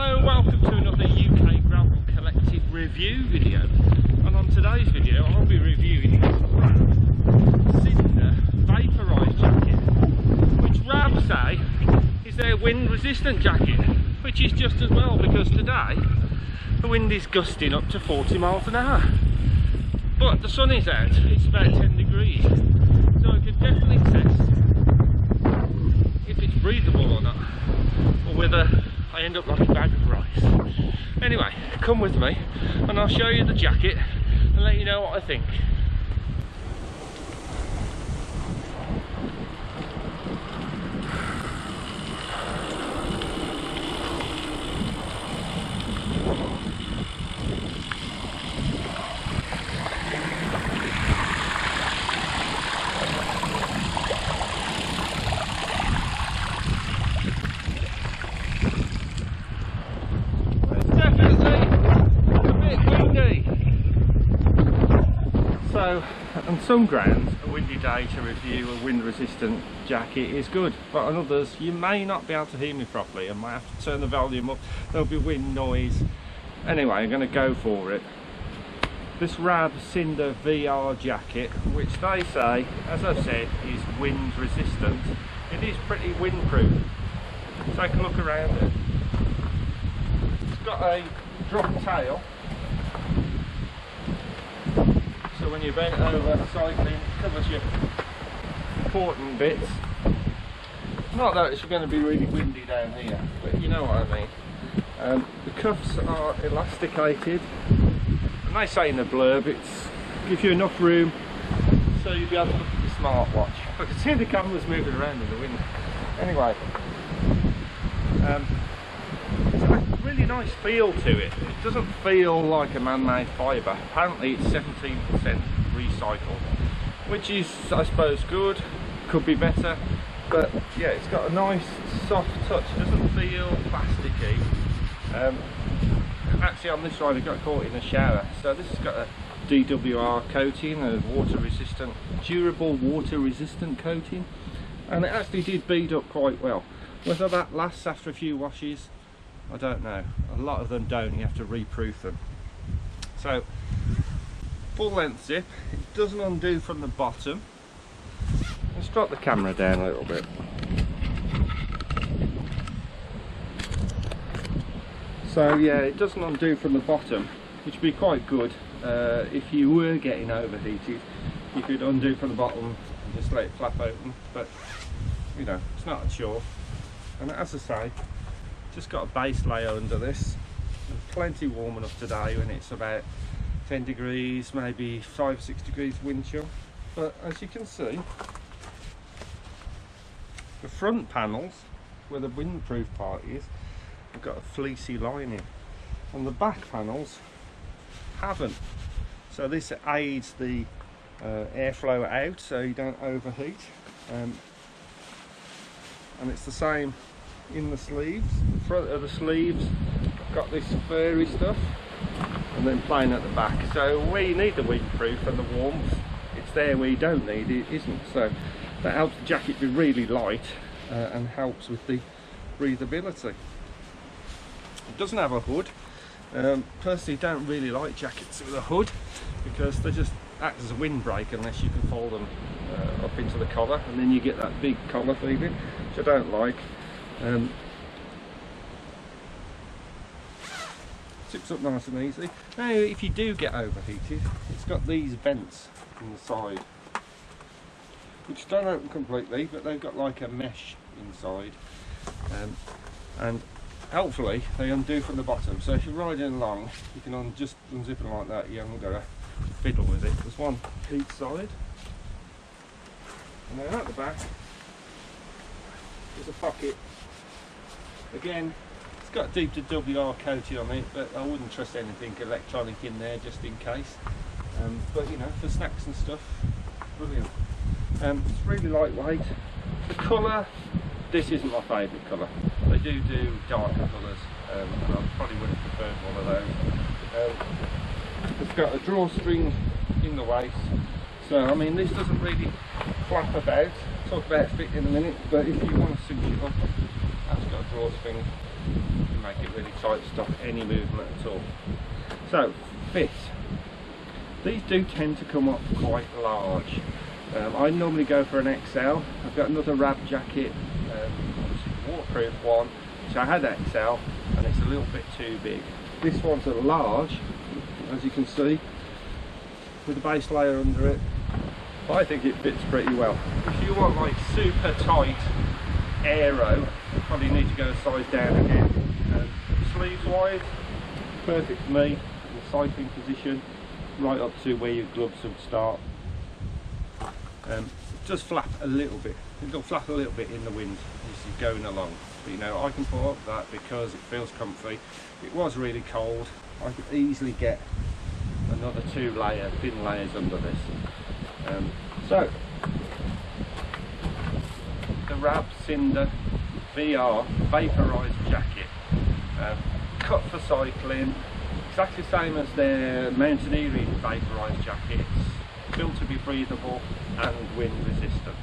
Hello, welcome to another UK Gravel Collective review video. And on today's video I'll be reviewing this Cinder vaporised jacket, which Rab say is their wind resistant jacket, which is just as well because today the wind is gusting up to 40 miles an hour. But the sun is out, it's about 10 degrees, so I can definitely test if it's breathable or not, or whether I end up like a bag of rice. Anyway, come with me and I'll show you the jacket and let you know what I think. So, on some grounds, a windy day to review a wind resistant jacket is good, but on others you may not be able to hear me properly and might have to turn the volume up, there'll be wind noise. Anyway, I'm going to go for it. This Rab Cinder VR jacket, which they say, as I've said, is wind resistant, it is pretty windproof. Take a look around it. It's got a drop tail, so when you're bent over cycling, it covers your important bits. Not that it's going to be really windy down here, but you know what I mean. The cuffs are elasticated, and they say in the blurb it gives you enough room so you'll be able to look at your smartwatch. I can see the cameras moving around in the wind. Anyway, it's a really nice feel to it. It doesn't feel like a man-made fibre. Apparently it's 17% recycled, which is, I suppose, good. Could be better, but yeah, it's got a nice soft touch. It doesn't feel plasticky. Actually, on this side I got caught in a shower, so this has got a DWR coating, a water-resistant, durable water-resistant coating, and it actually did bead up quite well. Whether that lasts after a few washes, I don't know. A lot of them don't, you have to reproof them. So, full length zip, it doesn't undo from the bottom. Let's drop the camera down a little bit. So yeah, it doesn't undo from the bottom, which would be quite good. If you were getting overheated, you could undo from the bottom and just let it flap open, but you know, it's not a chore. And as I say, just got a base layer under this. It's plenty warm enough today when it's about 10 degrees, maybe 5 or 6 degrees wind chill. But as you can see, the front panels, where the windproof part is, have got a fleecy lining. On the back panels, haven't. So this aids the airflow out so you don't overheat. And it's the same in the sleeves. The front of the sleeves got this furry stuff, and then plain at the back. So where you need the windproof and the warmth, it's there. Where you don't need it, it isn't. So that helps the jacket be really light and helps with the breathability. It doesn't have a hood. Personally, don't really like jackets with a hood because they just act as a windbreak unless you can fold them up into the collar, and then you get that big collar feeling, which I don't like. Zips up nice and easy. Now if you do get overheated, it's got these vents on the side which don't open completely, but they've got like a mesh inside, and helpfully they undo from the bottom, so if you're riding along you can just unzip them like that. You haven't got to fiddle with it. There's one each side, and then at the back there's a pocket. Again, it's got a DWR coating on it, but I wouldn't trust anything electronic in there just in case. But you know, for snacks and stuff, brilliant. It's really lightweight. The colour, this isn't my favourite colour. They do darker colours, and I probably would have preferred one of those. It's got a drawstring in the waist, so I mean this doesn't really flap about. Talk about fit in a minute, but if you want to cinch it up, that's got a drawstring to make it really tight, stop any movement at all. So, fit. These do tend to come up quite large. I normally go for an XL. I've got another Rab jacket, obviously waterproof one, so I had XL and it's a little bit too big. This one's a large, as you can see, with a base layer under it. I think it fits pretty well. If you want like super tight aero, you probably need to go a size down again. Sleeves wise, perfect for me, in the cycling position, right up to where your gloves would start. Just flap a little bit. It'll flap a little bit in the wind as you're going along. But you know, I can put up that because it feels comfy. It was really cold. I could easily get another thin layers under this. So the Rab Cinder VR vaporised jacket, cut for cycling, exactly the same as their mountaineering vaporised jackets, built to be breathable and wind resistant.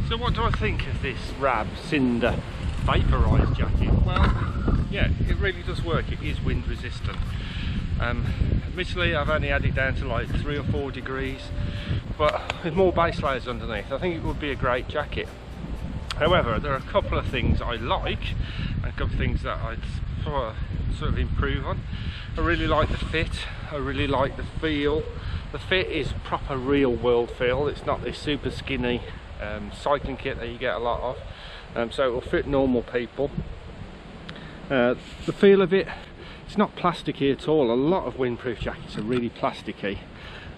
So what do I think of this Rab Cinder vaporised jacket? Well, yeah, it really does work. It is wind resistant. Admittedly, I've only had it down to like 3 or 4 degrees, but with more base layers underneath, I think it would be a great jacket. However, there are a couple of things I like and a couple of things that I'd sort of improve on. I really like the fit. I really like the feel. The fit is proper real world feel. It's not this super skinny cycling kit that you get a lot of, so it will fit normal people. The feel of it, it's not plasticky at all. A lot of windproof jackets are really plasticky,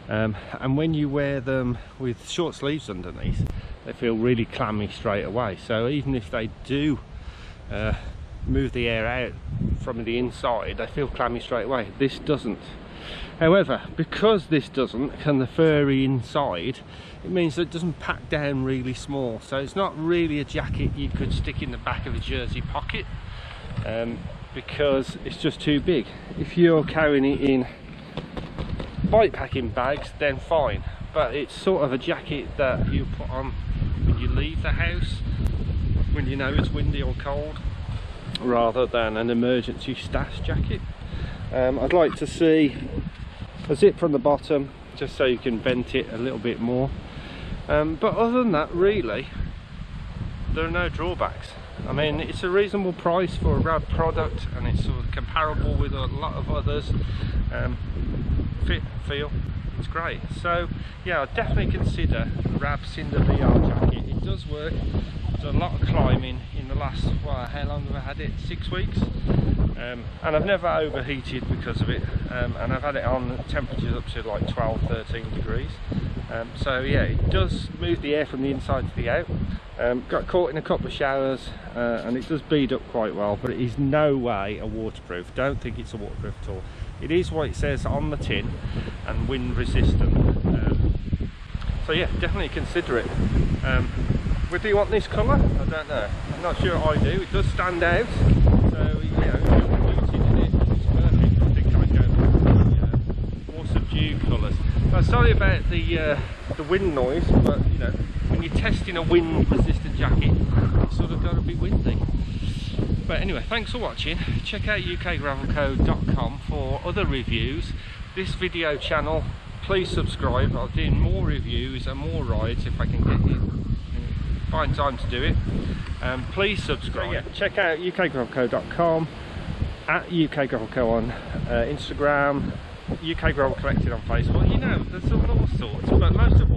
and when you wear them with short sleeves underneath, they feel really clammy straight away. So even if they do move the air out from the inside, they feel clammy straight away. This doesn't. However, because this doesn't, and the furry inside, it means that it doesn't pack down really small. So it's not really a jacket you could stick in the back of a jersey pocket, because it's just too big. If you're carrying it in bike packing bags, then fine. But it's sort of a jacket that you put on when you leave the house, when you know it's windy or cold, rather than an emergency stash jacket. I'd like to see a zip from the bottom, just so you can vent it a little bit more. But other than that, really, there are no drawbacks. I mean, it's a reasonable price for a Rab product, and it's sort of comparable with a lot of others. Fit, feel, it's great. So yeah, I'd definitely consider the Rab Cinder VR jacket. It does work. I've done a lot of climbing in the last, well, how long have I had it? 6 weeks. And I've never overheated because of it, and I've had it on temperatures up to like 12-13 degrees. So yeah, it does move the air from the inside to the out. Got caught in a couple of showers, and it does bead up quite well, but it is no way a waterproof. Don't think it's a waterproof at all. It is what it says on the tin, and wind resistant. So yeah, definitely consider it. Whether you want this colour, I don't know. I'm not sure I do. It does stand out. So yeah, if you're booted in it, it's perfect. I think I'd go for more subdued colours. Sorry about the wind noise, but you know, when you're testing a wind resistant jacket, it's sort of got to be windy. But anyway, thanks for watching. Check out ukgravelco.com for other reviews. This video channel, please subscribe. I'll do more reviews and more rides if I can get in, find time to do it. Please subscribe. So yeah, check out ukgravelco.com, at ukgravelco on Instagram, UK Gravel Collected on Facebook. You know, there's all sorts, but most of